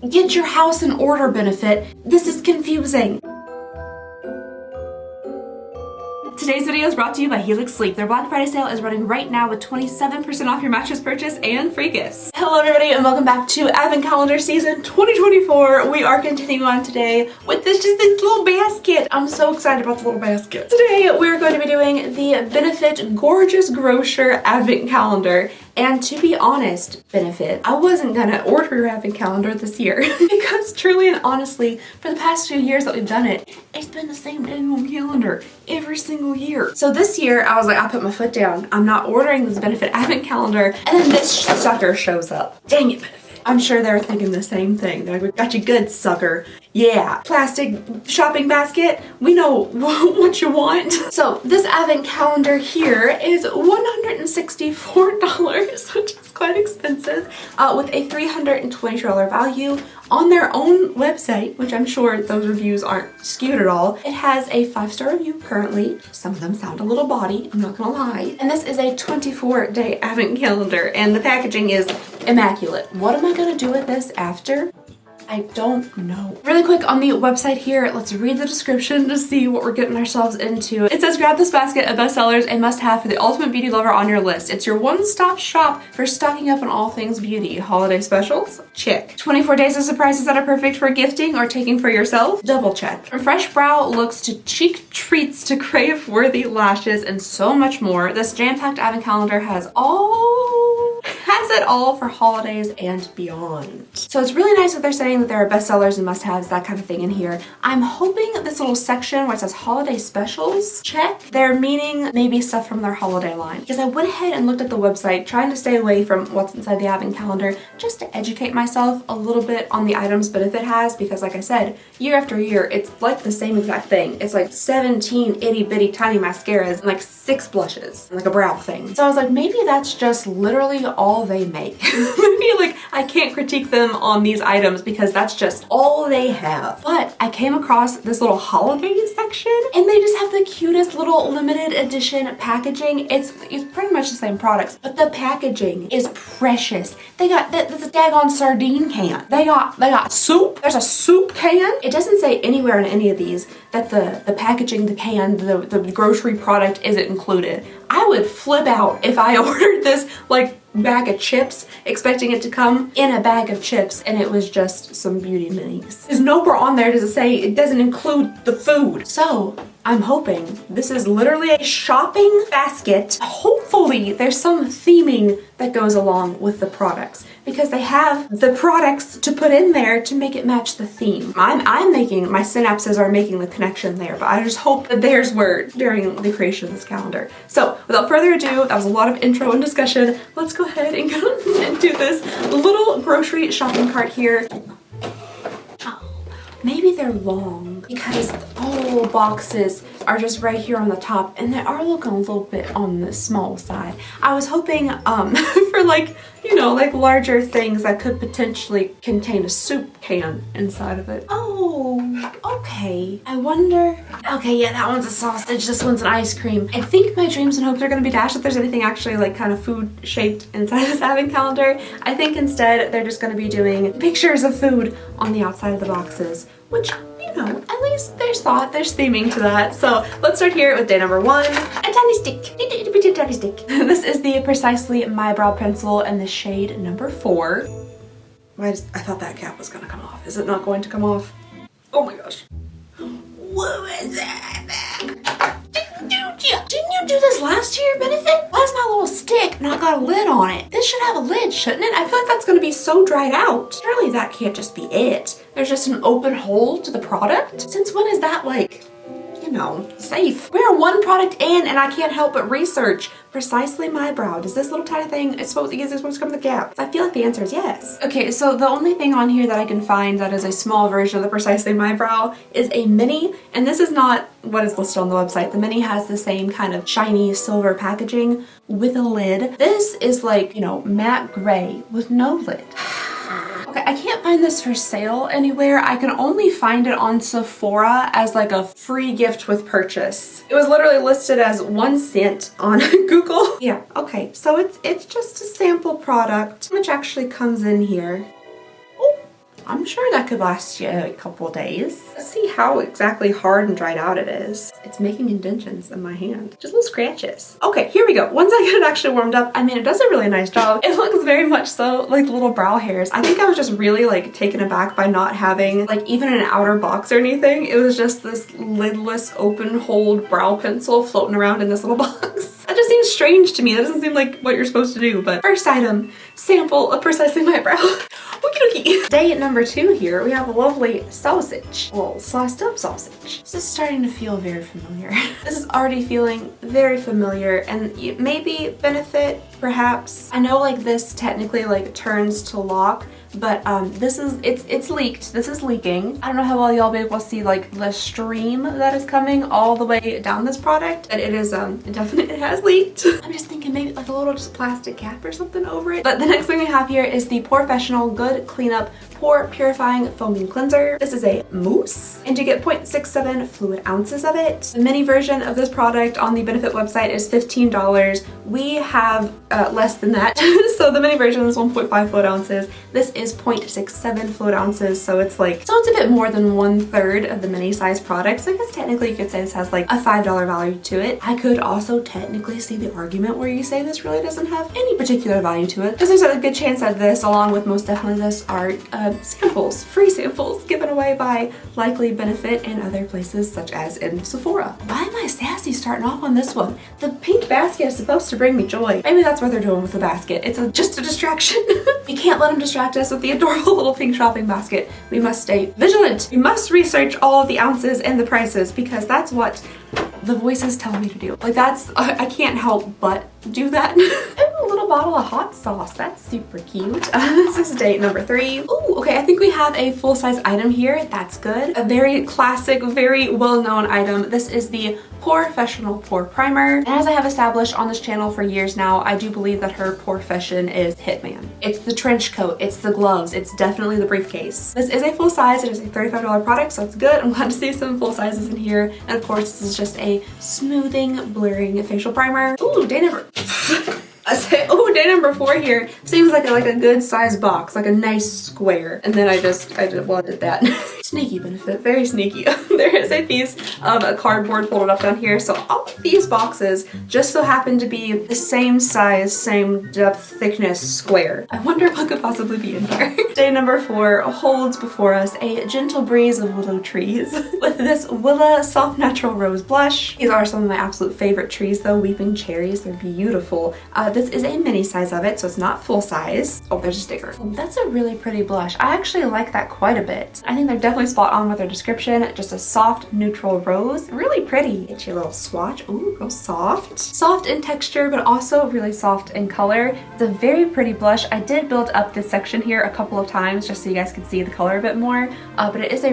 get your house in order benefit. This is confusing. Today's video is brought to you by Helix Sleep. Their Black Friday sale is running right now with 27% off your mattress purchase and free gifts. Hello everybody and welcome back to Advent Calendar Season 2024. We are continuing on today with this little basket. I'm so excited about the little basket. Today we're going to be doing the Benefit Gorgeous Grocer Advent Calendar. And to be honest, Benefit, I wasn't gonna order your Advent Calendar this year because truly and honestly, for the past few years that we've done it, it's been the same damn calendar every single year. So this year, I was like, I put my foot down. I'm not ordering this Benefit Advent Calendar, and then this sucker shows up. Dang it, Benefit. I'm sure they were thinking the same thing. They're like, we got you good, sucker. Yeah, plastic shopping basket. We know what you want. So this Advent calendar here is $164, which is quite expensive, with a $320 value on their own website, which I'm sure those reviews aren't skewed at all. It has a 5-star review currently. Some of them sound a little bawdy, I'm not gonna lie. And this is a 24-day Advent calendar, and the packaging is immaculate. What am I gonna do with this after? I don't know. Really quick on the website here, let's read the description to see what we're getting ourselves into. It says, grab this basket of bestsellers, a must-have for the ultimate beauty lover on your list. It's your one-stop shop for stocking up on all things beauty. Holiday specials? Check. 24 days of surprises that are perfect for gifting or taking for yourself? Double check. From fresh brow looks to cheek treats to crave-worthy lashes and so much more, this jam-packed Advent calendar has it all for holidays and beyond. So it's really nice that they're saying that there are bestsellers and must-haves, that kind of thing in here. I'm hoping this little section where it says holiday specials, check, they're meaning maybe stuff from their holiday line. Because I went ahead and looked at the website trying to stay away from what's inside the Advent calendar just to educate myself a little bit on the items Benefit has, because like I said, year after year, it's like the same exact thing. It's like 17 itty bitty tiny mascaras and like 6 blushes and like a brow thing. So I was like, maybe that's just literally all they make. Maybe like I can't critique them on these items because that's just all they have. But I came across this little holiday section and they just have the cutest little limited edition packaging. It's pretty much the same products, but the packaging is precious. They got the daggone sardine can. They got soup. There's a soup can. It doesn't say anywhere in any of these that the packaging, the can, the grocery product isn't included. I would flip out if I ordered this like bag of chips expecting it to come in a bag of chips and it was just some beauty minis. There's nowhere on there does it say it doesn't include the food. So I'm hoping this is literally a shopping basket. Hopefully there's some theming that goes along with the products because they have the products to put in there to make it match the theme. I'm making, my synapses are making the connection there, but I just hope that theirs were during the creation of this calendar. So without further ado, that was a lot of intro and discussion. Let's go ahead and go into this little grocery shopping cart here. Maybe they're long because all boxes are just right here on the top and they are looking a little bit on the small side. I was hoping for like, you know, like larger things that could potentially contain a soup can inside of it. Oh, okay. I wonder, okay, yeah, that one's a sausage, this one's an ice cream. I think my dreams and hopes are gonna be dashed if there's anything actually like kind of food shaped inside this Advent calendar. I think instead they're just gonna be doing pictures of food on the outside of the boxes, which, you know, at least there's thought, there's theming to that. So let's start here with day number 1, a tiny stick, a tiny stick. This is the Precisely My Brow Pencil in the shade number 4. I thought that cap was gonna come off. Is it not going to come off? Oh my gosh. What was that? Didn't you do this last year, Benefit? Why's my little stick not got a lid on it? This should have a lid, shouldn't it? I feel like that's gonna be so dried out. Surely that can't just be it. There's just an open hole to the product? Since when is that like, you know, safe? We're 1 product in and I can't help but research Precisely My Brow. Does this little tiny thing, is this supposed to come with a gap? I feel like the answer is yes. Okay, so the only thing on here that I can find that is a small version of the Precisely My Brow is a mini, and this is not what is listed on the website. The mini has the same kind of shiny silver packaging with a lid. This is like, you know, matte gray with no lid. Okay, I can't find this for sale anywhere. I can only find it on Sephora as like a free gift with purchase. It was literally listed as 1 cent on Google. Yeah, okay, so it's just a sample product, which actually comes in here. Oh, I'm sure that could last you a couple days. Let's see how exactly hard and dried out it is. It's making indentions in my hand. Just little scratches. Okay, here we go. Once I get it actually warmed up, I mean, it does a really nice job. It looks very much so like little brow hairs. I think I was just really like taken aback by not having like even an outer box or anything. It was just this lidless open hold brow pencil floating around in this little box. That just seems strange to me. That doesn't seem like what you're supposed to do. But first item, sample of precisely my brow. Okie dokie. Day number 2 here, we have a lovely sausage. Well, sliced up sausage. This is starting to feel very familiar. This is already feeling very familiar and maybe benefit, perhaps. I know like this technically like turns to lock, but it's leaked. This is leaking. I don't know how well y'all be able to see like the stream that is coming all the way down this product, but it is it has leaked. I'm just thinking maybe like a little just plastic cap or something over it. But the next thing we have here is the Professional Good Cleanup Pore Purifying Foaming Cleanser. This is a mousse, and you get 0.67 fluid ounces of it. The mini version of this product on the Benefit website is $15. We have less than that. So the mini version is 1.5 fluid ounces. This is 0.67 fluid ounces, so it's a bit more than 1/3 of the mini size product. So I guess technically you could say this has like a $5 value to it. I could also technically see the argument where you say this really doesn't have any particular value to it, because there's a good chance that this, along with most definitely this, are samples, free samples given away by likely Benefit and other places such as in Sephora. Why am I sassy starting off on this one? The pink basket is supposed to bring me joy. Maybe that's what they're doing with the basket. It's just a distraction. We can't let them distract us with the adorable little pink shopping basket. We must stay vigilant. We must research all of the ounces and the prices, because that's what the voices tell me to do. Like I can't help but do that. A little bottle of hot sauce. That's super cute. This is date number 3. Ooh, okay, I think we have a full-size item here. That's good. A very classic, very well-known item. This is the Professional Pore Primer. And as I have established on this channel for years now, I do believe that her profession is hitman. It's the trench coat, it's the gloves, it's definitely the briefcase. This is a full size. It is a $35 product, so it's good. I'm glad to see some full sizes in here. And of course, this is just a smoothing, blurring facial primer. Ooh, day number day number 4 here seems like a good size box, like a nice square. And then I just wanted that. Sneaky Benefit, very sneaky. There is a piece of a cardboard folded up down here. So all of these boxes just so happen to be the same size, same depth, thickness square. I wonder what could possibly be in here. Day number 4 holds before us a gentle breeze of willow trees with this Willa Soft Natural Rose Blush. These are some of my absolute favorite trees though, Weeping Cherries. They're beautiful. This is a mini size of it, so it's not full size. Oh, there's a sticker. That's a really pretty blush. I actually like that quite a bit. I think they're definitely spot on with their description. Just a soft neutral rose. Really pretty. Get your little swatch. Ooh, real soft. Soft in texture, but also really soft in color. It's a very pretty blush. I did build up this section here a couple of times just so you guys could see the color a bit more. But it's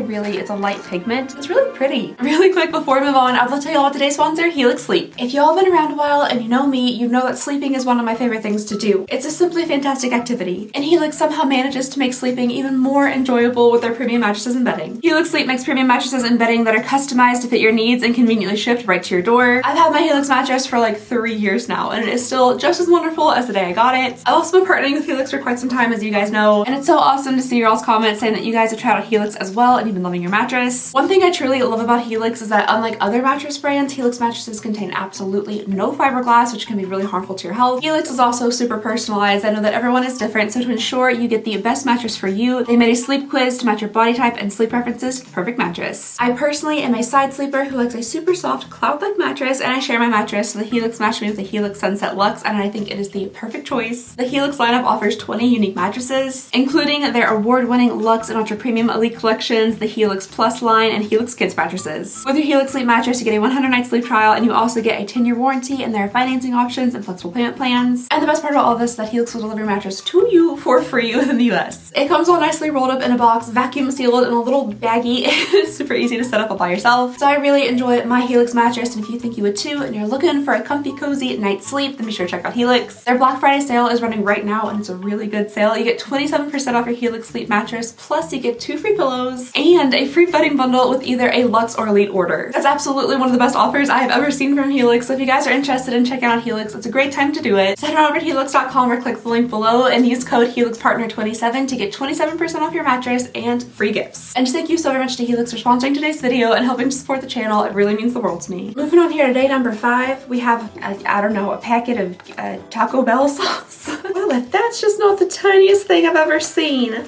a light pigment. It's really pretty. Really quick before we move on, I'll tell you all about today's sponsor, Helix Sleep. If y'all been around a while and you know me, you know that sleeping is one of my favorite things to do. It's a simply fantastic activity. And Helix somehow manages to make sleeping even more enjoyable with their premium mattresses and bedding. Helix Sleep makes premium mattresses and bedding that are customized to fit your needs and conveniently shipped right to your door. I've had my Helix mattress for like 3 years now, and it is still just as wonderful as the day I got it. I've also been partnering with Helix for quite some time, as you guys know, and it's so awesome to see your all's comments saying that you guys have tried out Helix as well and you've been loving your mattress. One thing I truly love about Helix is that unlike other mattress brands, Helix mattresses contain absolutely no fiberglass, which can be really harmful to your health. Helix is also super personalized. I know that everyone is different, so to ensure you get the best mattress for you, they made a sleep quiz to match your body type and sleep preferences to the perfect mattress. I personally am a side sleeper who likes a super soft cloud-like mattress, and I share my mattress, so the Helix matched me with the Helix Sunset Luxe, and I think it is the perfect choice. The Helix lineup offers 20 unique mattresses, including their award-winning Luxe and Ultra Premium Elite collections, the Helix Plus line, and Helix Kids mattresses. With your Helix Sleep mattress, you get a 100-night sleep trial, and you also get a 10-year warranty, and there are financing options and flexible payment plans. And the best part about all this is that Helix will deliver your mattress to you for free within the US. It comes all nicely rolled up in a box, vacuum sealed in a little little baggy. It's super easy to set up all by yourself. So I really enjoy my Helix mattress, and if you think you would too and you're looking for a comfy, cozy night's sleep, then be sure to check out Helix. Their Black Friday sale is running right now, and it's a really good sale. You get 27% off your Helix sleep mattress, plus you get 2 free pillows and a free bedding bundle with either a Luxe or Elite order. That's absolutely one of the best offers I have ever seen from Helix. So if you guys are interested in checking out Helix, it's a great time to do it. So head on over to helix.com or click the link below and use code HelixPartner27 to get 27% off your mattress and free gifts. And just thank you so very much to Helix for sponsoring today's video and helping to support the channel. It really means the world to me. Moving on here to day number 5, we have, I don't know, a packet of Taco Bell sauce. Well, if that's just not the tiniest thing I've ever seen.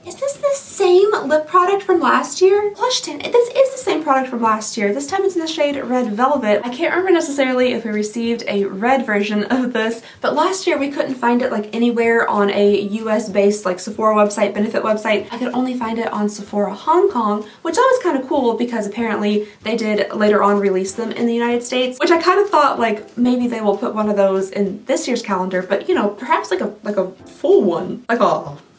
Is this the same lip product from last year? Blush tint. This is the same product from last year. This time it's in the shade Red Velvet. I can't remember necessarily if we received a red version of this, but last year we couldn't find it like anywhere on a US based like Sephora website, benefit website. I could only find it on Sephora Hong Kong, which that was kind of cool because apparently they did later on release them in the United States, which I kind of thought like maybe they will put one of those in this year's calendar, but you know, perhaps like a full one,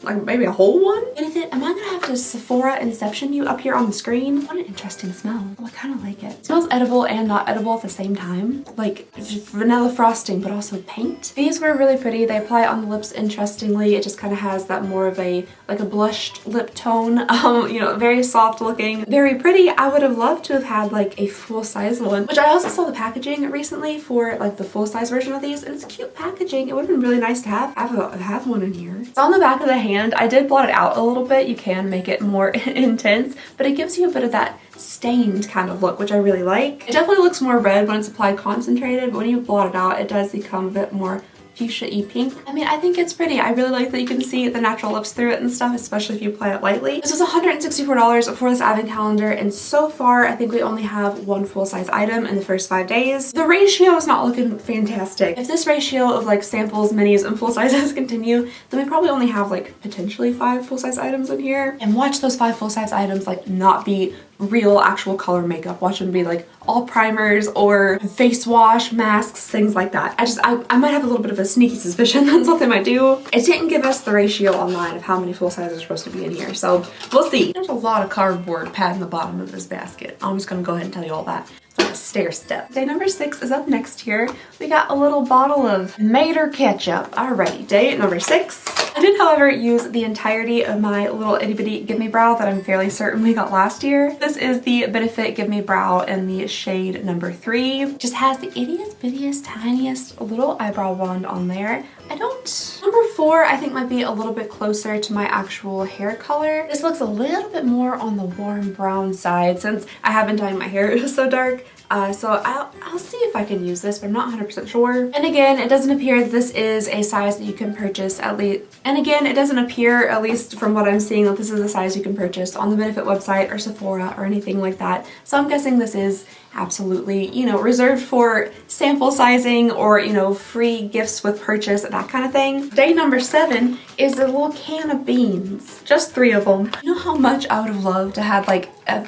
like maybe a whole one? Benefit, am I gonna have to Sephora Inception you up here on the screen? What an interesting smell. Oh, I kind of like it. It smells edible and not edible at the same time. Like vanilla frosting, but also paint. These were really pretty. They apply on the lips interestingly. It just kind of has that more of a, like a blushed lip tone. You know, very soft looking, very pretty. I would have loved to have had like a full size one, which I also saw the packaging recently for like the full size version of these, and it's cute packaging. It would have been really nice to have one in here. It's on the back of the hand. I did blot it out a little bit. You can make it more intense, but it gives you a bit of that stained kind of look, which I really like. It definitely looks more red when it's applied concentrated, but when you blot it out, it does become a bit more fuchsia-y pink. I mean, I think it's pretty. I really like that you can see the natural lips through it and stuff, especially if you apply it lightly. This was $164 for this advent calendar, and so far I think we only have one full-size item in the first 5 days. The ratio is not looking fantastic. If this ratio of like samples, minis, and full sizes continue, then we probably only have like potentially 5 full-size items in here. And watch those 5 full-size items like not be real actual color makeup. Watch them be like all primers or face wash, masks, things like that. I might have a little bit of a sneaky suspicion that's what they might do. It didn't give us the ratio online of how many full sizes are supposed to be in here, so we'll see. There's a lot of cardboard padding the bottom of this basket. I'm just gonna go ahead and tell you all that. Like a stair step. Day number 6 is up next here. We got a little bottle of Mater ketchup. Alrighty, day number 6. I did, however, use the entirety of my little itty bitty Give Me Brow that I'm fairly certain we got last year. This is the Benefit Give Me Brow in the shade number 3. Just has the ittiest bittiest tiniest little eyebrow wand on there. Number 4 I think might be a little bit closer to my actual hair color. This looks a little bit more on the warm brown side since I have been dyeing my hair so dark. So I'll see if I can use this, but I'm not 100% sure. And again, it doesn't appear that this is a size that you can purchase at least. And again, it doesn't appear, at least from what I'm seeing, that this is a size you can purchase on the Benefit website or Sephora or anything like that. So I'm guessing this is absolutely, you know, reserved for sample sizing or, you know, free gifts with purchase, that kind of thing. Day number 7 is a little can of beans. Just 3 of them. You know how much I would have loved to have like that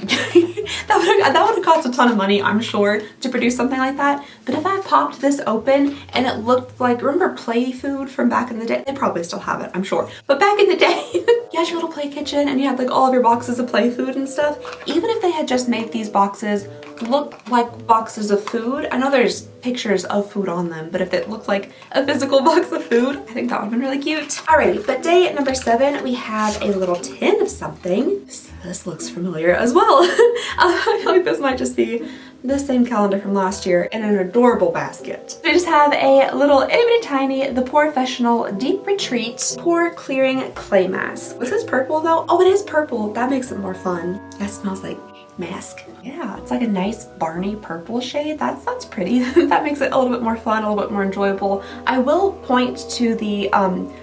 would have cost a ton of money, I'm sure, to produce something like that. But if I popped this open and it looked like, remember Play Food from back in the day? They probably still have it, I'm sure. But back in the day, you had your little play kitchen and you had like all of your boxes of Play Food and stuff. Even if they had just made these boxes look like boxes of food, I know there's pictures of food on them, but if it looked like a physical box of food, I think that would have been really cute. Alrighty, but day number 7, we have a little tin of something. This looks familiar as well. I feel like this might just be the same calendar from last year in an adorable basket. We just have a little itty bitty tiny The Professional Deep Retreat Pore Clearing Clay Mask. This is purple though. Oh, it is purple. That makes it more fun. That smells like mask. Yeah, it's like a nice Barney purple shade. That's pretty. That makes it a little bit more fun, a little bit more enjoyable. I will point to the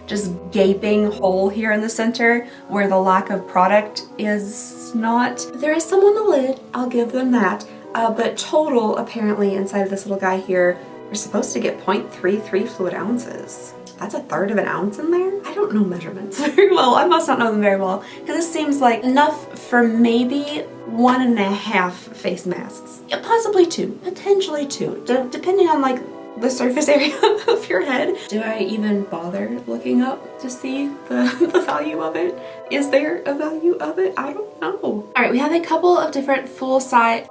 just gaping hole here in the center where the lack of product is not. There is some on the lid, I'll give them that. But total, apparently, inside of this little guy here, we're supposed to get 0.33 fluid ounces. That's 1/3 of an ounce in there? I don't know measurements very well. I must not know them very well, because this seems like enough for maybe 1.5 face masks. Yeah, possibly 2, potentially 2, depending on like the surface area of your head. Do I even bother looking up to see the value of it? Is there a value of it? I don't know. All right, we have a couple of different full size.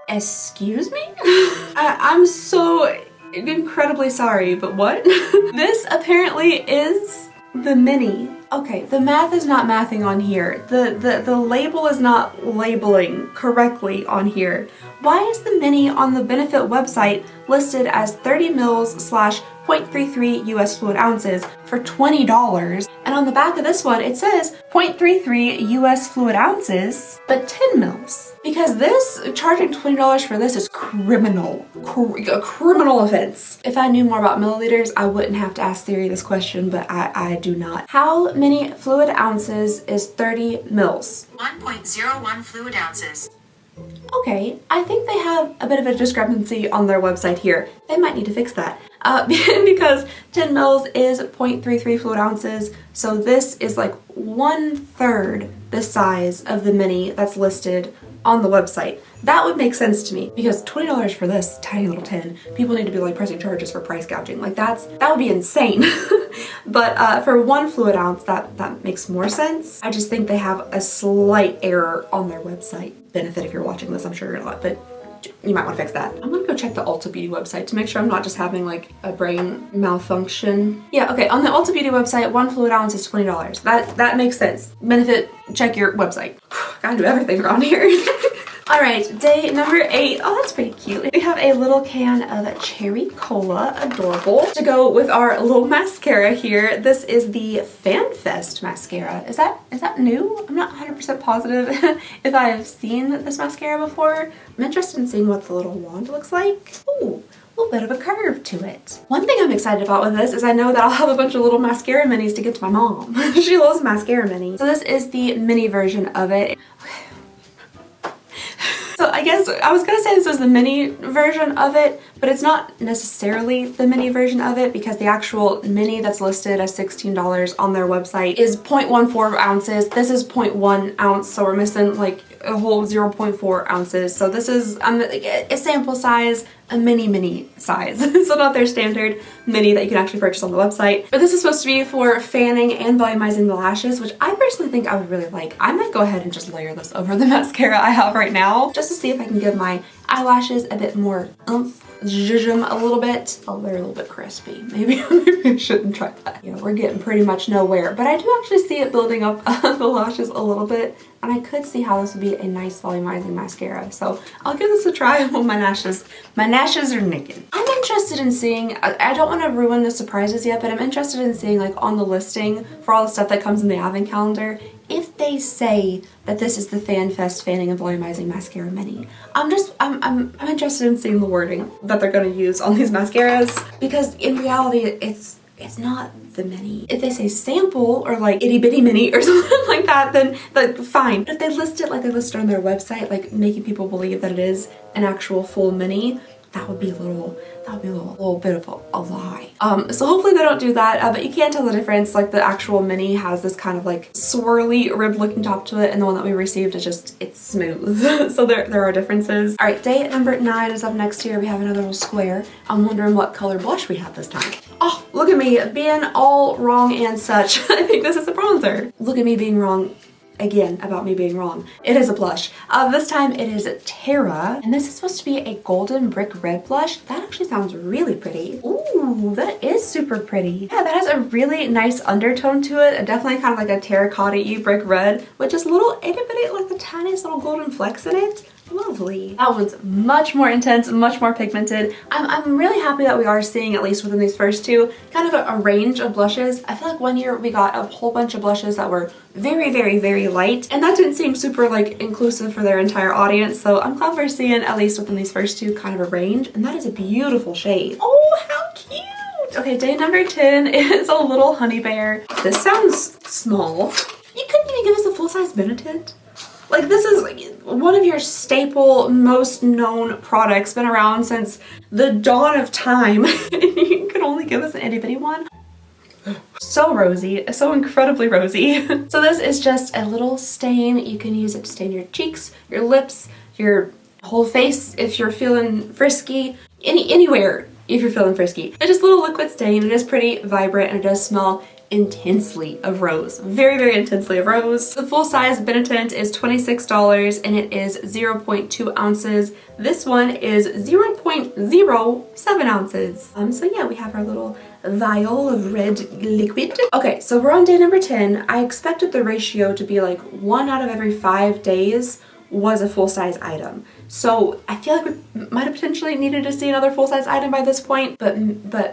Excuse me? I'm so incredibly sorry, but what? This apparently is the mini. Okay, the math is not mathing on here. The label is not labeling correctly on here. Why is the mini on the Benefit website listed as 30 mils / 0.33 US fluid ounces for $20? And on the back of this one, it says 0.33 US fluid ounces, but 10 mils. Because this, charging $20 for this is criminal. A criminal offense. If I knew more about milliliters, I wouldn't have to ask Siri this question, but I do not. How many fluid ounces is 30 mils? 1.01 fluid ounces. Okay, I think they have a bit of a discrepancy on their website here. They might need to fix that. Because 10 mils is 0.33 fluid ounces, so this is like 1/3 the size of the mini that's listed on the website. That would make sense to me, because $20 for this tiny little tin, people need to be like pressing charges for price gouging. Like that would be insane. But for 1 fluid ounce, that makes more sense. I just think they have a slight error on their website. Benefit if you're watching this, I'm sure you're not, but you might want to fix that. I'm gonna go check the Ulta Beauty website to make sure I'm not just having like a brain malfunction. Yeah, okay, on the Ulta Beauty website, 1 fluid ounce is $20. That makes sense. Benefit, check your website. Gotta do everything around here. All right, day number 8. Oh, that's pretty cute. We have a little can of cherry cola, adorable, to go with our little mascara here. This is the FanFest mascara. Is that new? I'm not 100% positive if I have seen this mascara before. I'm interested in seeing what the little wand looks like. Ooh, a little bit of a curve to it. One thing I'm excited about with this is I know that I'll have a bunch of little mascara minis to give to my mom. She loves mascara minis. So this is the mini version of it. So I guess I was gonna say this is the mini version of it, but it's not necessarily the mini version of it, because the actual mini that's listed as $16 on their website is 0.14 ounces. This is 0.1 ounce, so we're missing like a whole 0.4 ounces. So this is a sample size, a mini size. So not their standard mini that you can actually purchase on the website. But this is supposed to be for fanning and volumizing the lashes, which I personally think I would really like. I might go ahead and just layer this over the mascara I have right now, just to see if I can give my eyelashes a bit more oomph. Zhuzh them a little bit. Oh, they're a little bit crispy. Maybe I shouldn't try that. You know, we're getting pretty much nowhere, but I do actually see it building up the lashes a little bit, and I could see how this would be a nice volumizing mascara. So I'll give this a try when my lashes are naked. I'm interested in seeing, I don't want to ruin the surprises yet, but I'm interested in seeing like on the listing for all the stuff that comes in the advent calendar, if they say that this is the FanFest Fanning and Volumizing Mascara Mini. I'm interested in seeing the wording that they're gonna use on these mascaras, because in reality it's not the mini. If they say sample or like itty bitty mini or something like that, then fine. But if they list it like they listed on their website, like making people believe that it is an actual full mini, that would be a little bit of a lie. So hopefully they don't do that, but you can tell the difference. Like the actual mini has this kind of like swirly rib looking top to it, and the one that we received is just, it's smooth. So there are differences. All right, day number 9 is up next here. We have another little square. I'm wondering what color blush we have this time. Oh, look at me being all wrong and such. I think this is a bronzer. Look at me being wrong again about me being wrong. It is a blush. This time it is Terra, and this is supposed to be a golden brick red blush. That actually sounds really pretty. Ooh, that is super pretty. Yeah, that has a really nice undertone to it. Definitely kind of like a terracotta-y brick red with just little itty bitty, like the tiniest little golden flecks in it. Lovely. That one's much more intense, much more pigmented. I'm really happy that we are seeing, at least within these first two, kind of a range of blushes. I feel like one year we got a whole bunch of blushes that were very light, and that didn't seem super like inclusive for their entire audience. So I'm glad we're seeing, at least within these first two, kind of a range, and that is a beautiful shade. Oh, how cute! Okay, day number 10 is a little honey bear. This sounds small. You couldn't even give us a full-size Benetint? Like, this is like one of your staple, most known products, been around since the dawn of time, and you can only give us an itty bitty one. So rosy, so incredibly rosy. So this is just a little stain. You can use it to stain your cheeks, your lips, your Whole face if you're feeling frisky, anywhere if you're feeling frisky. It's just a little liquid stain. It is pretty vibrant and it does smell intensely of rose. Very, very intensely of rose. The full size Benetint is $26 and it is 0.2 ounces. This one is 0.07 ounces. So yeah, we have our little vial of red liquid. Okay, so we're on day number 10. I expected the ratio to be like 1 out of every 5 days was a full-size item. So I feel like we might have potentially needed to see another full-size item by this point, but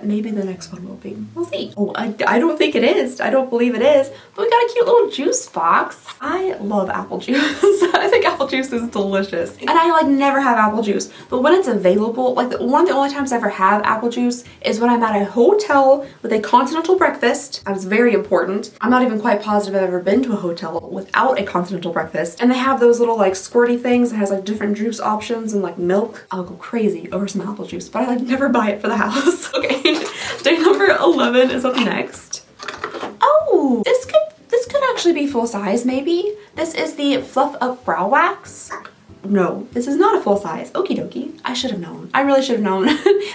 maybe the next one will be. We'll see. Oh, I don't think it is. I don't believe it is. But we got a cute little juice box. I love apple juice. I think apple juice is delicious. And I like never have apple juice, but when it's available, like one of the only times I ever have apple juice is when I'm at a hotel with a continental breakfast. That is very important. I'm not even quite positive I've ever been to a hotel without a continental breakfast. And they have those little like squirty things that has like different juice options and like milk. I'll go crazy over some apple juice, but I like never buy it for the house. Okay, day number 11 is up next. Oh, this could actually be full size maybe. This is the Fluff Up Brow Wax. No, this is not a full size. Okie dokie. I should have known. I really should have known.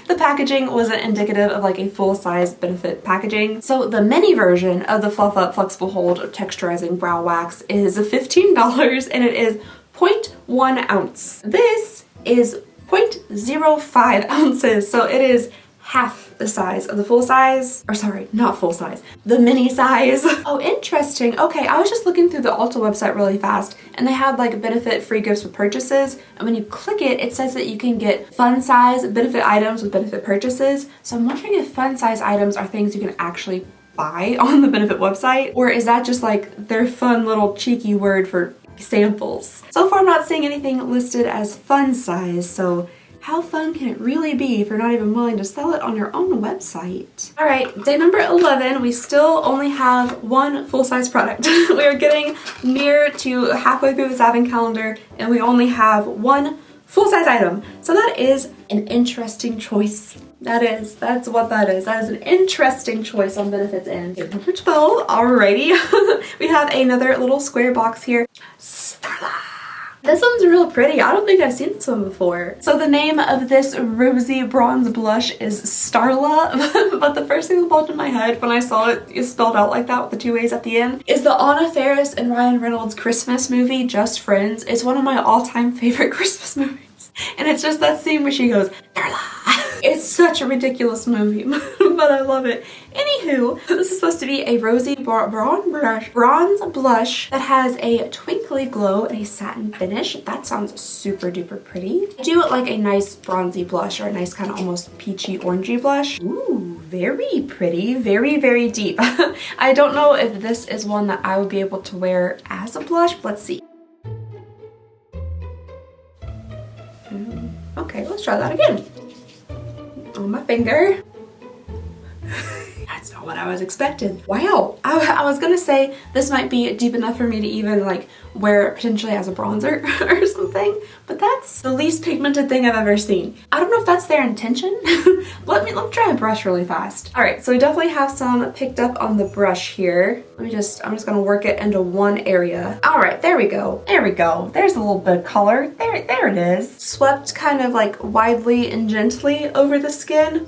The packaging wasn't indicative of like a full size Benefit packaging. So the mini version of the Fluff Up Flexible Hold Texturizing Brow Wax is $15 and it is 0.1 ounce. This is 0.05 ounces. So it is half the size of the full size, or sorry, not full size, the mini size. Oh, interesting. Okay, I was just looking through the Ulta website really fast and they had like Benefit free gifts with purchases. And when you click it, it says that you can get fun size Benefit items with Benefit purchases. So I'm wondering if fun size items are things you can actually buy on the Benefit website, or is that just like their fun little cheeky word for samples? So far I'm not seeing anything listed as fun size, so how fun can it really be if you're not even willing to sell it on your own website? All right, day number 11, we still only have one full-size product. We are getting near to halfway through this advent calendar and we only have one full-size item. So that is an interesting choice. That's what that is. That is an interesting choice on Benefit's end. Day number 12, alrighty. We have another little square box here. Starla. This one's real pretty. I don't think I've seen this one before. So the name of this rosy bronze blush is Starla, but the first thing that popped in my head when I saw it spelled out like that with the 2 A's at the end is the Anna Faris and Ryan Reynolds Christmas movie, Just Friends. It's one of my all-time favorite Christmas movies. And it's just that scene where she goes, Starla. It's such a ridiculous movie, but I love it. Anywho, this is supposed to be a rosy bronze blush that has a twinkly glow and a satin finish. That sounds super duper pretty. I do like a nice bronzy blush or a nice kind of almost peachy orangey blush. Ooh, very pretty, very, very deep. I don't know if this is one that I would be able to wear as a blush, but let's see. Okay, let's try that again. On my finger. That's not what I was expecting. Wow. I was gonna say this might be deep enough for me to even like wear it potentially as a bronzer or something, but that's the least pigmented thing I've ever seen. I don't know if that's their intention. Let me try a brush really fast. All right, so we definitely have some picked up on the brush here. I'm just gonna work it into one area. All right, there we go. There we go. There's a little bit of color. There it is. Swept kind of like widely and gently over the skin.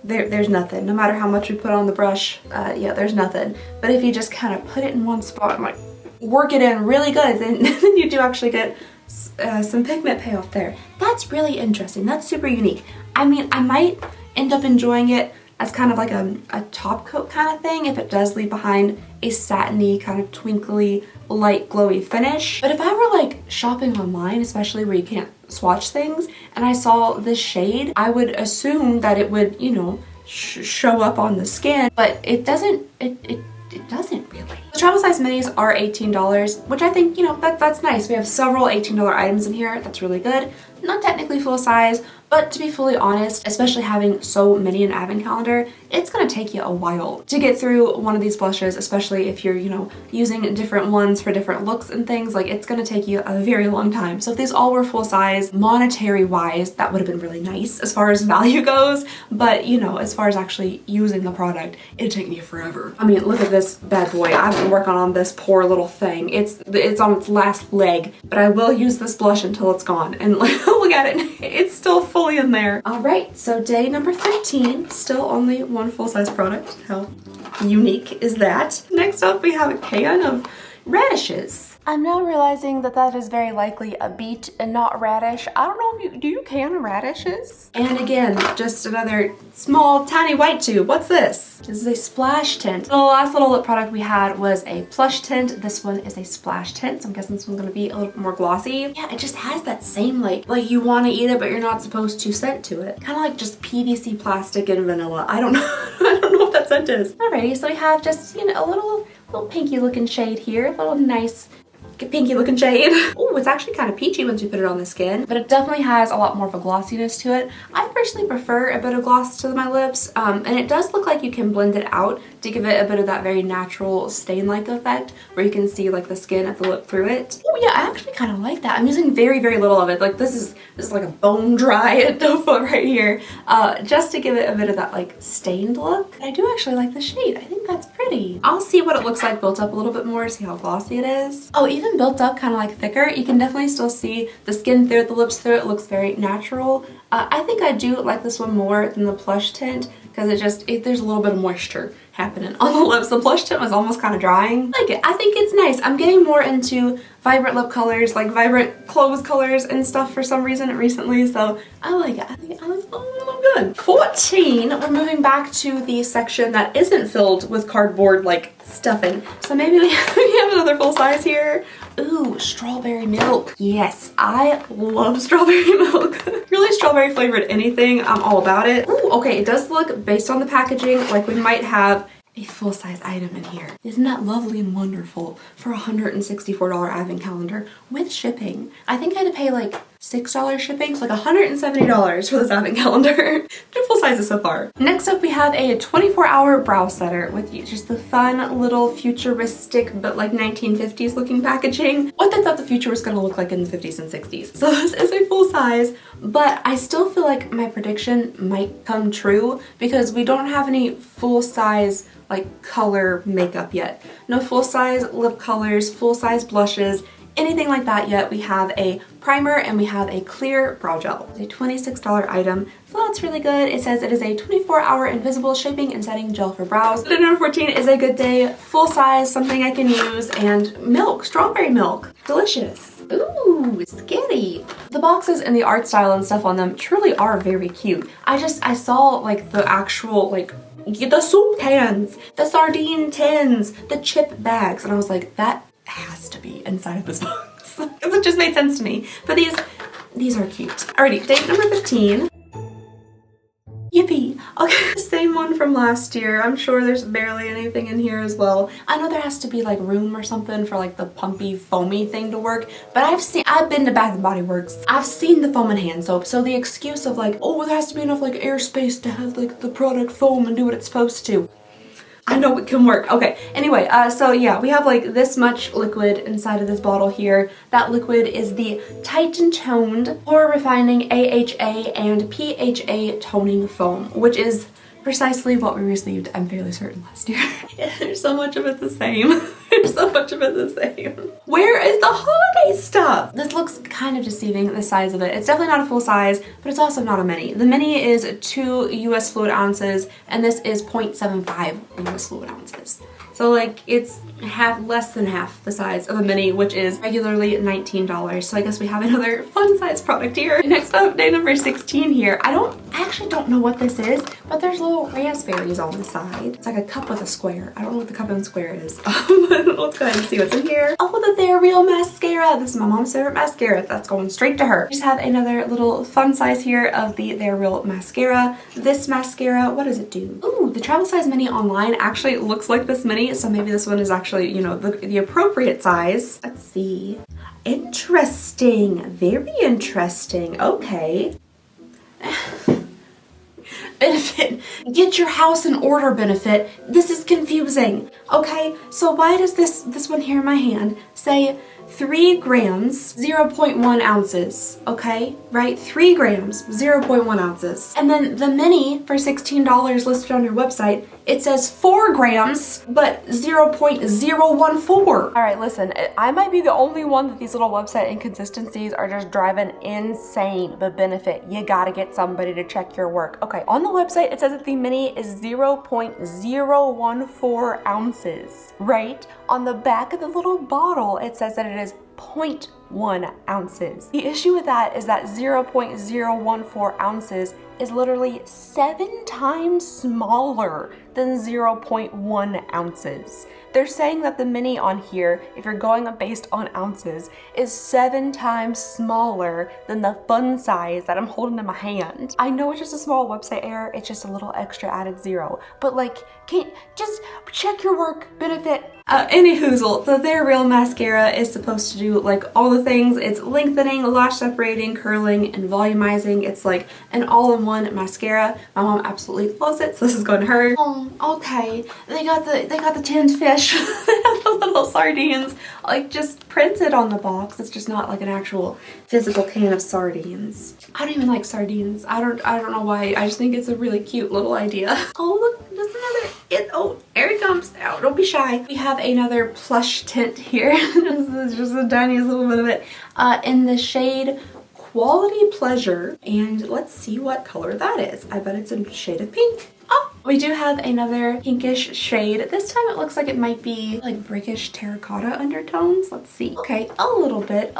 There's nothing. No matter how much we put on the brush, yeah, there's nothing. But if you just kind of put it in one spot and like work it in really good, then you do actually get some pigment payoff there. That's really interesting. That's super unique. I mean, I might end up enjoying it as kind of like a top coat kind of thing if it does leave behind a satiny kind of twinkly light glowy finish. But if I were like shopping online, especially where you can't swatch things, and I saw this shade, I would assume that it would, you know, show up on the skin, but it doesn't. It doesn't really. The travel size minis are $18, which I think, you know, that's nice. We have several $18 items in here. That's really good. Not technically full size, But to be fully honest, especially having so many in an advent calendar, it's gonna take you a while to get through one of these blushes, especially if you're, you know, using different ones for different looks and things. Like, it's gonna take you a very long time. So if these all were full size, monetary wise, that would have been really nice as far as value goes. But, you know, as far as actually using the product, it'd take me forever. I mean, look at this bad boy. I've been working on this poor little thing. It's on its last leg, but I will use this blush until it's gone. And look at it, it's still fully in there. All right, so day number 13, still only one full-size product. How unique is that? Next up, we have a can of radishes. I'm now realizing that that is very likely a beet and not radish. I don't know if do you can radishes? And again, just another small, tiny white tube. What's this? This is a splash tint. The last little lip product we had was a plush tint. This one is a splash tint, so I'm guessing this one's gonna be a little bit more glossy. Yeah, it just has that same like you wanna eat it, but you're not supposed to scent to it. Kind of like just PVC plastic and vanilla. I don't know. I don't know what that scent is. Alrighty, so we have just, you know, a little pinky looking shade here. A little nice pinky looking shade. Oh, it's actually kind of peachy once you put it on the skin, but it definitely has a lot more of a glossiness to it. I personally prefer a bit of gloss to my lips, and it does look like you can blend it out to give it a bit of that very natural stain-like effect where you can see like the skin of the lip through it. Oh yeah, I actually kind of like that. I'm using very, very little of it. Like this is like a bone dry doe foot right here, just to give it a bit of that like stained look. I do actually like the shade. I think that's pretty. I'll see what it looks like built up a little bit more, see how glossy it is. Oh, even built up kind of like thicker, you can definitely still see the skin through it, the lips through it. It looks very natural. I think I do like this one more than the plush tint because there's a little bit of moisture happening on the lips. The plush tint was almost kind of drying. I like it. I think it's nice. I'm getting more into vibrant lip colors, like vibrant clothes colors and stuff for some reason recently, so I like it. I think I look good. 14, we're moving back to the section that isn't filled with cardboard like stuffing. So maybe we have another full size here. Ooh, strawberry milk. Yes, I love strawberry milk. Really strawberry flavored anything, I'm all about it. Ooh, okay, it does look, based on the packaging, like we might have a full-size item in here. Isn't that lovely and wonderful for a $164 advent calendar with shipping? I think I had to pay like $6 shipping, so like $170 for this advent calendar. Two full sizes so far. Next up, we have a 24-hour brow setter with just the fun little futuristic but like 1950s looking packaging. What they thought the future was gonna look like in the 50s and 60s. So this is a full size, but I still feel like my prediction might come true because we don't have any full size like color makeup yet. No full size lip colors, full size blushes, anything like that yet. We have a primer and we have a clear brow gel. It's a $26 item, so that's really good. It says it is a 24-hour invisible shaping and setting gel for brows. Day number 14 is a good day, full size, something I can use, and milk, strawberry milk, delicious. Ooh, scary. The boxes and the art style and stuff on them truly are very cute. I saw like the actual like the soup cans, the sardine tins, the chip bags, and I was like, that has to be inside of this box. Because it just made sense to me. But these are cute. Alrighty, date number 15. Yippee! Okay, same one from last year. I'm sure there's barely anything in here as well. I know there has to be like room or something for like the pumpy, foamy thing to work, but I've been to Bath & Body Works. I've seen the foam and hand soap, so the excuse of like, oh, there has to be enough like airspace to have like the product foam and do what it's supposed to. I know it can work. Okay, anyway, so yeah, we have like this much liquid inside of this bottle here. That liquid is the Titan Toned Pore Refining AHA and PHA Toning Foam, which is precisely what we received, I'm fairly certain, last year. There's so much of it the same. There's so much of it the same. Where is the holiday stuff? This looks kind of deceiving, the size of it. It's definitely not a full size, but it's also not a mini. The mini is 2 US fluid ounces, and this is 0.75 US fluid ounces. So like it's less than half the size of a mini, which is regularly $19. So I guess we have another fun size product here. Next up, day number 16 here. I actually don't know what this is, but there's little raspberries on the side. It's like a cup with a square. I don't know what the cup and square is. Let's go ahead and see what's in here. Oh, the They're Real mascara. This is my mom's favorite mascara. That's going straight to her. We just have another little fun size here of the They're Real mascara. This mascara, what does it do? Ooh, the travel size mini online actually looks like this mini, so maybe this one is actually, you know, the appropriate size. Let's see. Interesting. Very interesting. Okay. benefit, get your house in order benefit. This is confusing. Okay, so why does this one here in my hand say 3 grams, 0.1 ounces, okay? Right? 3 grams, 0.1 ounces. And then the mini for $16 listed on your website, it says 4 grams, but 0.014. All right, listen, I might be the only one that these little website inconsistencies are just driving insane, but benefit, you gotta get somebody to check your work. Okay, on the website, it says that the mini is 0.014 ounces, right? On the back of the little bottle, it says that it is 0.1 ounces. The issue with that is that 0.014 ounces is literally 7 times smaller than 0.1 ounces. They're saying that the mini on here, if you're going based on ounces, is 7 times smaller than the fun size that I'm holding in my hand. I know it's just a small website error, it's just a little extra added 0, but like, can't just check your work, benefit. Anyhoozle, the They're Real mascara is supposed to do like all the things. It's lengthening, lash separating, curling, and volumizing. It's like an all-in-one mascara. My mom absolutely loves it, so this is going to her. Oh, okay. They got the tinned fish. They have the little sardines like just printed on the box. It's just not like an actual physical can of sardines. I don't even like sardines. I don't know why. I just think it's a really cute little idea. Oh look, there's another. Oh, here it comes. Oh, don't be shy. We have another plush tint here. This is just the tiniest little bit of it. In the shade Quality Pleasure. And let's see what color that is. I bet it's a shade of pink. Oh, we do have another pinkish shade. This time it looks like it might be like brickish terracotta undertones. Let's see. Okay, a little bit.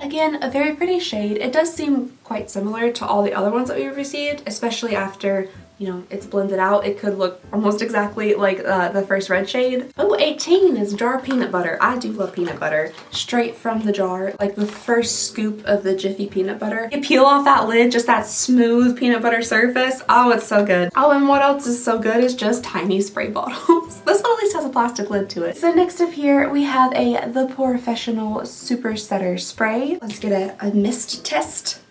Again, a very pretty shade. It does seem quite similar to all the other ones that we've received, especially after, you know, it's blended out. It could look almost exactly like the first red shade. Oh, 18 is jar peanut butter. I do love peanut butter. Straight from the jar, like the first scoop of the Jiffy peanut butter. You peel off that lid, just that smooth peanut butter surface. Oh, it's so good. Oh, and what else is so good is just tiny spray bottles. This one at least has a plastic lid to it. So next up here, we have The Professional Super Setter Spray. Let's get a mist test.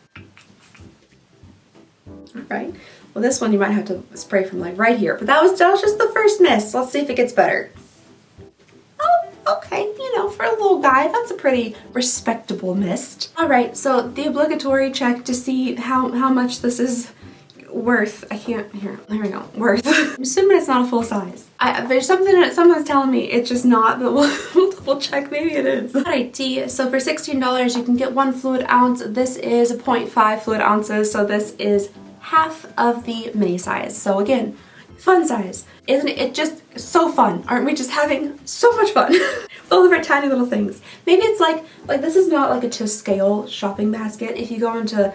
All right. Well, this one you might have to spray from like right here, but that was just the first mist. Let's see if it gets better. Oh, okay, you know, for a little guy, that's a pretty respectable mist. All right, so the obligatory check to see how much this is worth. I can't, here we go, worth. I'm assuming it's not a full size. There's something's telling me it's just not, but we'll double check, maybe it is. All right, tea. So for $16, you can get 1 fluid ounce. This is 0.5 fluid ounces, so this is half of the mini size. So again, fun size. Isn't it just so fun? Aren't we just having so much fun? All of our tiny little things. Maybe it's like this is not like a to scale shopping basket. If you go into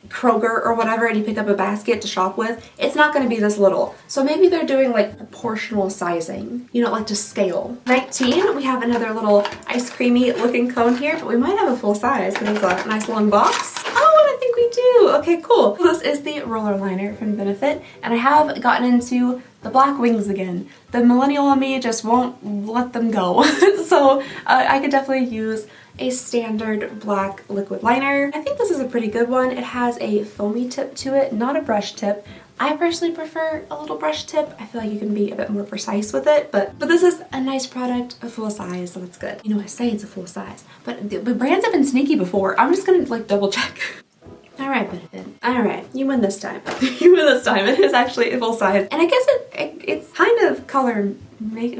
Kroger or whatever and you pick up a basket to shop with, it's not going to be this little. So maybe they're doing like proportional sizing, you know, like to scale. 19, we have another little ice creamy looking cone here, but we might have a full size because it's a nice long box. Oh, and I think we do. Okay, cool. This is the roller liner from Benefit, and I have gotten into the black wings again. The millennial in me just won't let them go. So I could definitely use a standard black liquid liner. I think this is a pretty good one. It has a foamy tip to it, not a brush tip. I personally prefer a little brush tip. I feel like you can be a bit more precise with it, but this is a nice product, a full size, so that's good. You know, I say it's a full size, but the brands have been sneaky before. I'm just gonna like double check. All right, Benefit. All right, you win this time. You win this time. It is actually a full size, and I guess it's kind of color it's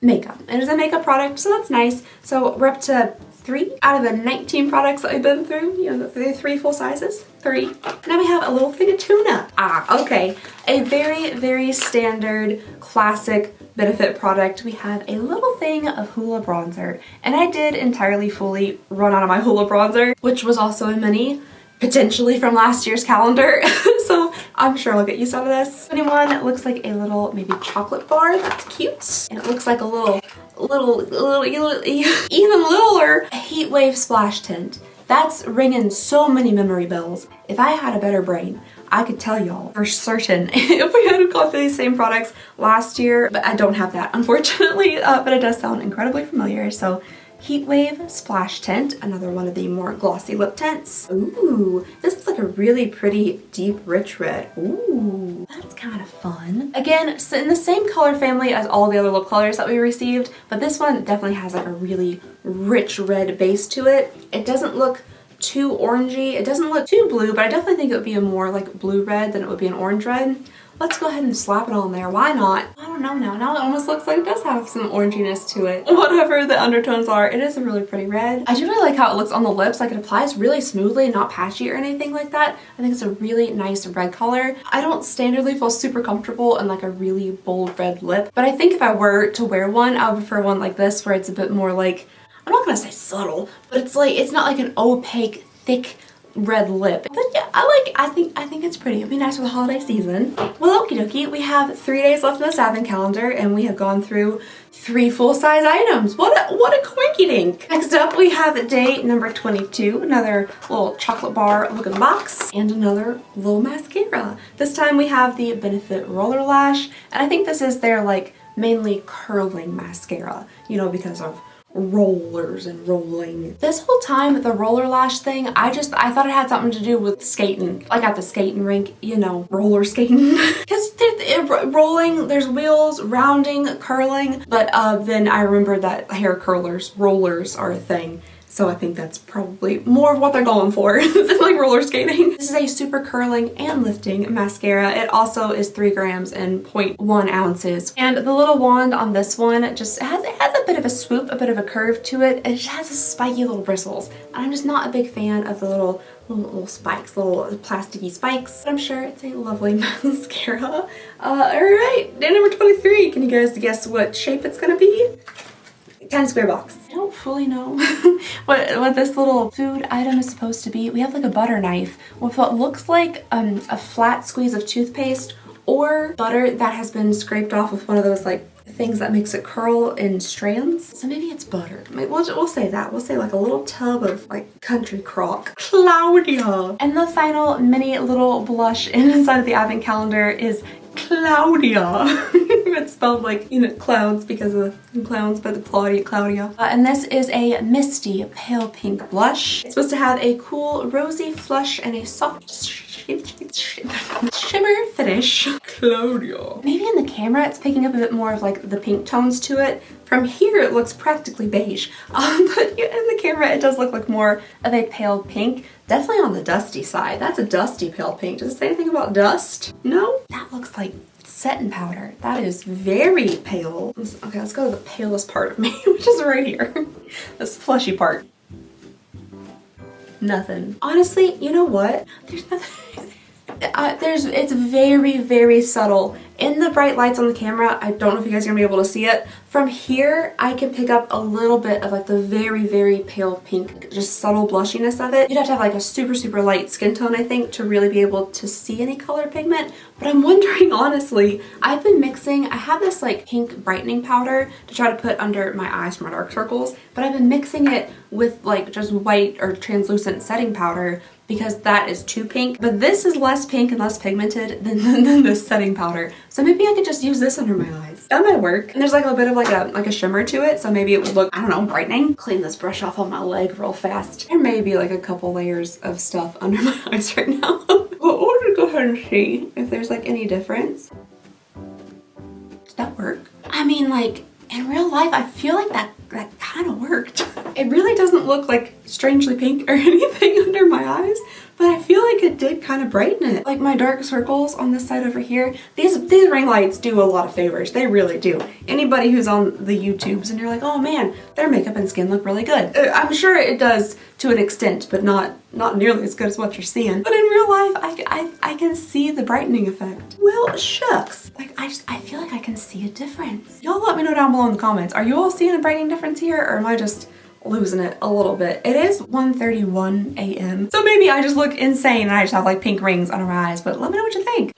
makeup. It is a makeup product, so that's nice. So we're up to 3 out of the 19 products that I've been through. You know, the 3 full sizes. 3. Now we have a little thing of tuna. Okay. A very, very standard, classic Benefit product. We have a little thing of Hoola bronzer, and I did entirely fully run out of my Hoola bronzer, which was also a mini, potentially from last year's calendar. So I'm sure I'll get used out of this. 21, it looks like a little maybe chocolate bar. That's cute. And it looks like a little even littler heat wave splash tint. That's ringing so many memory bells. If I had a better brain, I could tell y'all for certain if we had gone through these same products last year, but I don't have that, unfortunately, but it does sound incredibly familiar, so Heat Wave Splash Tint, another one of the more glossy lip tints. Ooh, this is like a really pretty deep rich red. Ooh, that's kind of fun. Again, in the same color family as all the other lip colors that we received, but this one definitely has like a really rich red base to it. It doesn't look too orangey, it doesn't look too blue, but I definitely think it would be a more like blue red than it would be an orange red. Let's go ahead and slap it on there. Why not? I don't know now. Now it almost looks like it does have some oranginess to it. Whatever the undertones are, it is a really pretty red. I do really like how it looks on the lips. Like it applies really smoothly, not patchy or anything like that. I think it's a really nice red color. I don't standardly feel super comfortable in like a really bold red lip, but I think if I were to wear one, I would prefer one like this where it's a bit more like, I'm not gonna say subtle, but it's like, it's not like an opaque, thick red lip. But yeah, I think it's pretty. It'd be nice for the holiday season. Well, okie dokie, we have 3 days left in this advent calendar and we have gone through 3 full-size items. What a quinky dink. Next up we have day number 22, another little chocolate bar looking box and another little mascara. This time we have the Benefit Roller Lash, and I think this is their like mainly curling mascara, you know, because of rollers and rolling. This whole time the roller lash thing, I thought it had something to do with skating, like at the skating rink, you know, roller skating. Because rolling, there's wheels, rounding, curling, but then I remembered that hair rollers are a thing. So I think that's probably more of what they're going for than like roller skating. This is a super curling and lifting mascara. It also is 3 grams and 0.1 ounces. And the little wand on this one just has a bit of a swoop, a bit of a curve to it. It has a spiky little bristles. And I'm just not a big fan of the little spikes, little plasticky spikes. But I'm sure it's a lovely mascara. All right, day number 23. Can you guys guess what shape it's gonna be? Kind of square box. I don't fully know what this little food item is supposed to be. We have like a butter knife with what looks like a flat squeeze of toothpaste or butter that has been scraped off with one of those like things that makes it curl in strands. So maybe it's butter. We'll say that. We'll say like a little tub of like country crock. Claudia! And the final mini little blush inside of the advent calendar is Claudia. It's spelled like, you know, clouds because of the clowns, but it's Claudia. And this is a misty pale pink blush. It's supposed to have a cool rosy flush and a soft shimmer finish. Claudia. Maybe in the camera it's picking up a bit more of like the pink tones to it. From here it looks practically beige, but in the camera it does look like more of a pale pink. Definitely on the dusty side. That's a dusty pale pink. Does it say anything about dust? No? That looks like setting powder. That is very pale. Okay, let's go to the palest part of me, which is right here. This fleshy part. Nothing. Honestly, you know what? There's nothing. It's very, very subtle. In the bright lights on the camera, I don't know if you guys are gonna be able to see it. From here, I can pick up a little bit of like the very, very pale pink, just subtle blushiness of it. You'd have to have like a super, super light skin tone, I think, to really be able to see any color pigment. But I'm wondering, honestly, I have this like pink brightening powder to try to put under my eyes for my dark circles, but I've been mixing it with like just white or translucent setting powder because that is too pink. But this is less pink and less pigmented than this setting powder. So maybe I could just use this under my eyes. That might work. And there's like a bit of like a shimmer to it, so maybe it would look, I don't know, brightening. Clean this brush off on my leg real fast. There may be like a couple layers of stuff under my eyes right now. But we'll just go ahead and see if there's like any difference. Did that work? I mean, like in real life, I feel like that kind of worked. It really doesn't look like strangely pink or anything under my eyes, but I feel like it did kind of brighten it. Like my dark circles on this side over here, these ring lights do a lot of favors. They really do. Anybody who's on the YouTubes and you're like, oh man, their makeup and skin look really good. I'm sure it does to an extent, but not nearly as good as what you're seeing. But in real life, I can see the brightening effect. Well, shucks. Like I feel like I can see a difference. Y'all let me know down below in the comments. Are you all seeing a brightening difference here, or am I just losing it a little bit? It is 1:31 a.m. So maybe I just look insane and I just have like pink rings under my eyes, but let me know what you think.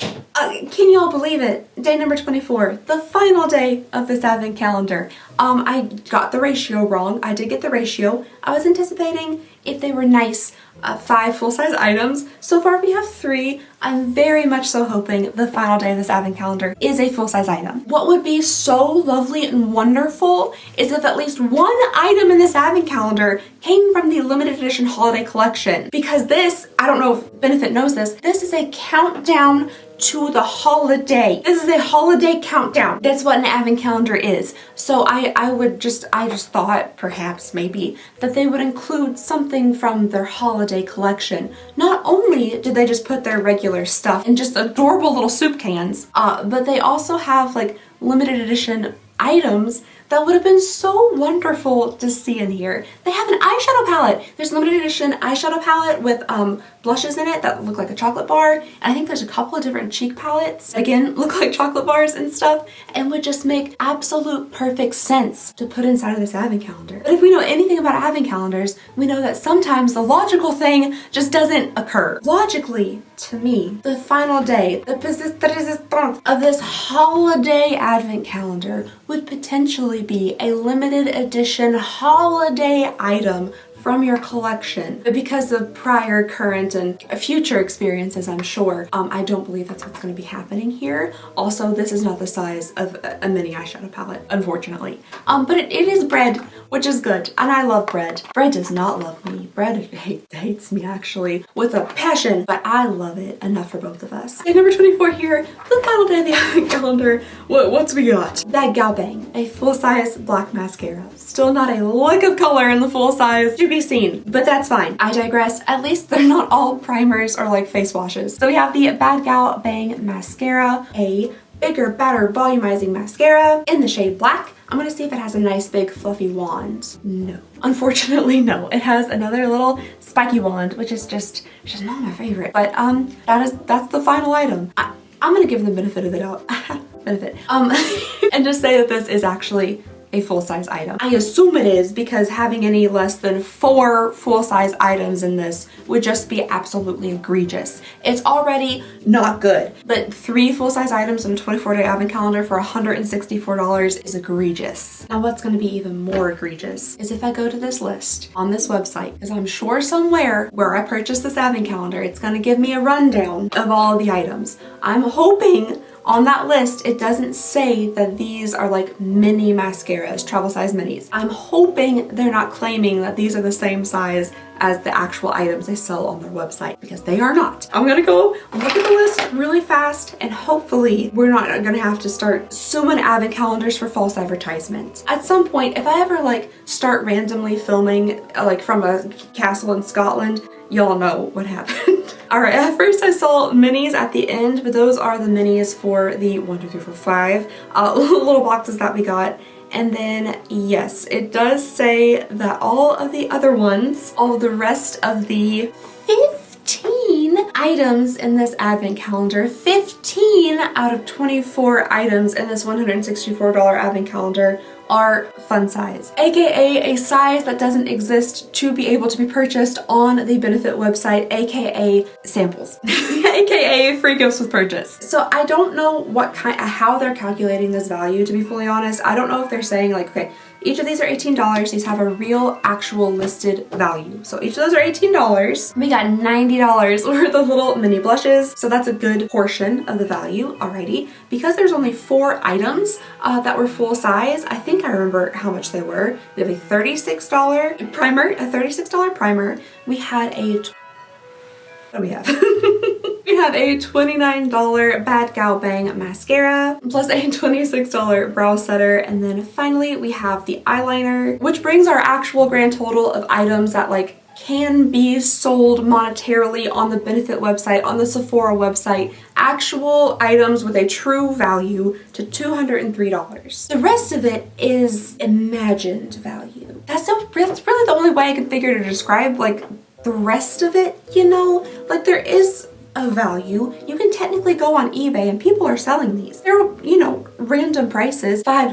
Can y'all believe it? Day number 24, the final day of this advent calendar. I got the ratio wrong. I did get the ratio. I was anticipating, if they were nice, 5 full-size items. So far we have 3. I'm very much so hoping the final day of this advent calendar is a full-size item. What would be so lovely and wonderful is if at least one item in this advent calendar came from the limited edition holiday collection. Because this, I don't know if Benefit knows this is a countdown to the holiday. This is a holiday countdown. That's what an advent calendar is. So I just thought perhaps maybe that they would include something from their holiday collection. Not only did they just put their regular stuff in just adorable little soup cans, but they also have like limited edition items that would have been so wonderful to see in here. They have an eyeshadow palette. There's a limited edition eyeshadow palette with blushes in it that look like a chocolate bar. And I think there's a couple of different cheek palettes, again, look like chocolate bars and stuff, and would just make absolute perfect sense to put inside of this advent calendar. But if we know anything about advent calendars, we know that sometimes the logical thing just doesn't occur. Logically, to me, the final day, the persistence of this holiday advent calendar would potentially be a limited edition holiday item from your collection. But because of prior, current, and future experiences, I'm sure, I don't believe that's what's going to be happening here. Also, this is not the size of a mini eyeshadow palette, unfortunately. But it is bread, which is good, and I love bread. Bread does not love me. Bread hates me, actually, with a passion, but I love it enough for both of us. Okay, number 24 here, the final day of the advent calendar. What's we got? That Gal Bang, a full-size black mascara. Still not a lick of color in the full size to be seen, but that's fine. I digress. At least they're not all primers or like face washes. So we have the Bad Gal Bang mascara, a bigger, better volumizing mascara in the shade black. I'm gonna see if it has a nice big fluffy wand. No. Unfortunately, no. It has another little spiky wand, which is just not my favorite. But that's the final item. I'm gonna give them the benefit of the doubt. Benefit. And just say that this is actually a full-size item. I assume it is because having any less than 4 full-size items in this would just be absolutely egregious. It's already not good, but 3 full-size items in a 24-day advent calendar for $164 is egregious. Now what's going to be even more egregious is if I go to this list on this website, because I'm sure somewhere where I purchased this advent calendar, it's going to give me a rundown of all of the items. I'm hoping on that list, it doesn't say that these are like mini mascaras, travel size minis. I'm hoping they're not claiming that these are the same size as the actual items they sell on their website, because they are not. I'm gonna go look at the list really fast, and hopefully we're not gonna have to start suing advent calendars for false advertisement. At some point, if I ever like start randomly filming like from a castle in Scotland, y'all know what happened. All right, at first I saw minis at the end, but those are the minis for the 1, 2, 3, 4, 5 little boxes that we got. And then, yes, it does say that all of the other ones, all of the rest of the 15 items in this advent calendar, 15 out of 24 items in this $164 advent calendar are fun size, aka a size that doesn't exist to be able to be purchased on the Benefit website, aka samples, aka free gifts with purchase. So I don't know how they're calculating this value, to be fully honest. I don't know if they're saying like, okay, each of these are $18. These have a real, actual listed value. So each of those are $18. We got $90 worth of little mini blushes. So that's a good portion of the value already. Because there's only 4 items that were full size, I think I remember how much they were. We have a $36 primer, We had a, what do we have? We have a $29 Bad Gal Bang mascara, plus a $26 brow setter, and then finally we have the eyeliner, which brings our actual grand total of items that like can be sold monetarily on the Benefit website, on the Sephora website, actual items with a true value, to $203. The rest of it is imagined value. That's really the only way I can figure to describe like the rest of it, you know? Like there is a value. You can technically go on eBay and people are selling these. They're, you know, random prices, $5,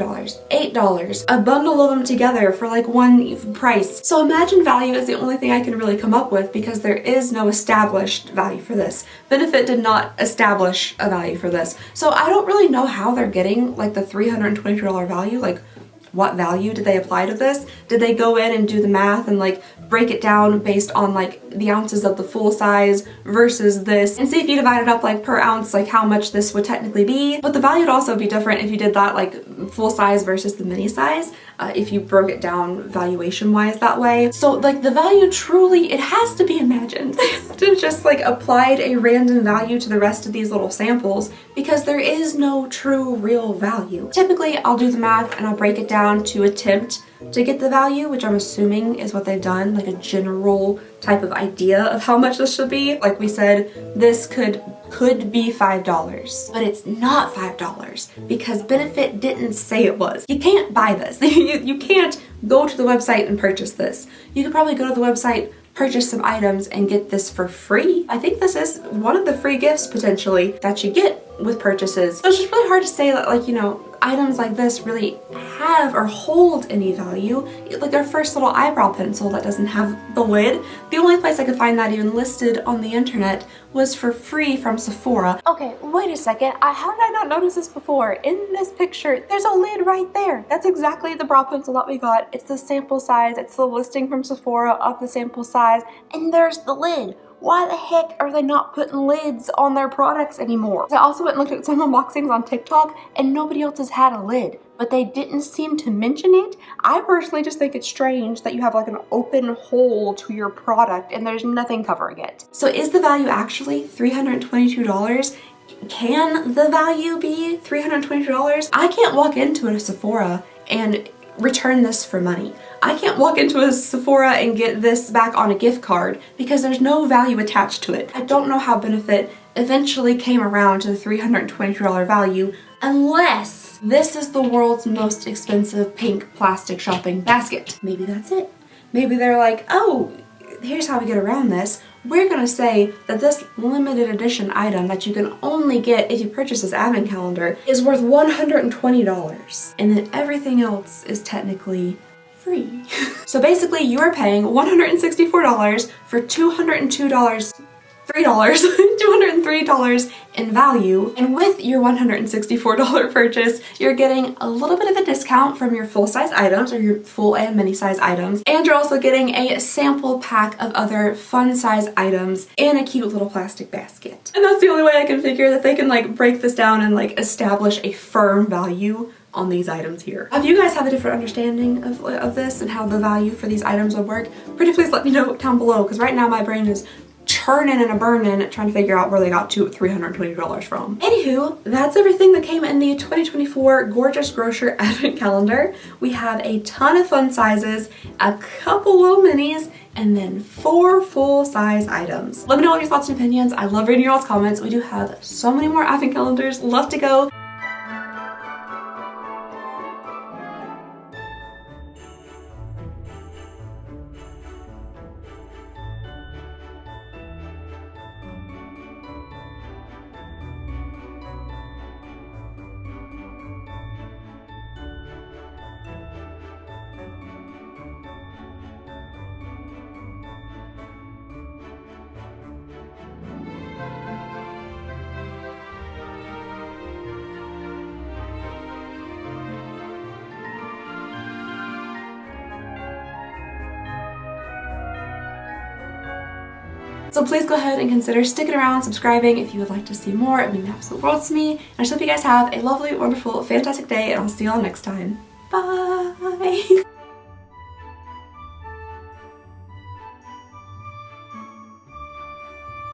$8, a bundle of them together for like one price. So imagine value is the only thing I can really come up with because there is no established value for this. Benefit did not establish a value for this. So I don't really know how they're getting like the $322 value. Like, what value did they apply to this? Did they go in and do the math and like break it down based on like the ounces of the full size versus this and see if you divide it up like per ounce, like how much this would technically be. But the value would also be different if you did that like full size versus the mini size, if you broke it down valuation wise that way. So like the value truly, it has to be imagined. To just like applied a random value to the rest of these little samples because there is no true real value. Typically I'll do the math and I'll break it down to attempt to get the value, which I'm assuming is what they've done, like a general type of idea of how much this should be. Like we said, this could be $5, but it's not $5 because Benefit didn't say it was. You can't buy this. You can't go to the website and purchase this. You could probably go to the website, purchase some items, and get this for free. I think this is one of the free gifts potentially that you get with purchases. So it's just really hard to say that, like, you know, items like this really have or hold any value. Like our first little eyebrow pencil that doesn't have the lid. The only place I could find that even listed on the internet was for free from Sephora. Okay, wait a second. How did I not notice this before? In this picture, there's a lid right there. That's exactly the brow pencil that we got. It's the sample size. It's the listing from Sephora of the sample size. And there's the lid. Why the heck are they not putting lids on their products anymore? I also went and looked at some unboxings on TikTok and nobody else has had a lid, but they didn't seem to mention it. I personally just think it's strange that you have like an open hole to your product and there's nothing covering it. So is the value actually $322? Can the value be $322? I can't walk into a Sephora and return this for money. I can't walk into a Sephora and get this back on a gift card because there's no value attached to it. I don't know how Benefit eventually came around to the $322 value unless this is the world's most expensive pink plastic shopping basket. Maybe that's it. Maybe they're like, oh, here's how we get around this. We're gonna say that this limited edition item that you can only get if you purchase this advent calendar is worth $120. And then everything else is technically free. So basically you are paying $164 for $203 in value, and with your $164 purchase you're getting a little bit of a discount from your full-size items or your full and mini-size items, and you're also getting a sample pack of other fun-size items and a cute little plastic basket. And that's the only way I can figure that they can like break this down and like establish a firm value on these items here. If you guys have a different understanding of this and how the value for these items would work, pretty please let me know down below because right now my brain is churning and a burning trying to figure out where they got to $320 from. Anywho, that's everything that came in the 2024 Gorgeous Grocer Advent Calendar. We have a ton of fun sizes, a couple little minis, and then 4 full-size items. Let me know all your thoughts and opinions. I love reading your all's comments. We do have so many more advent calendars left to go. So please go ahead and consider sticking around, subscribing if you would like to see more. It means the absolute world to me. And I just hope you guys have a lovely, wonderful, fantastic day, and I'll see y'all next time. Bye!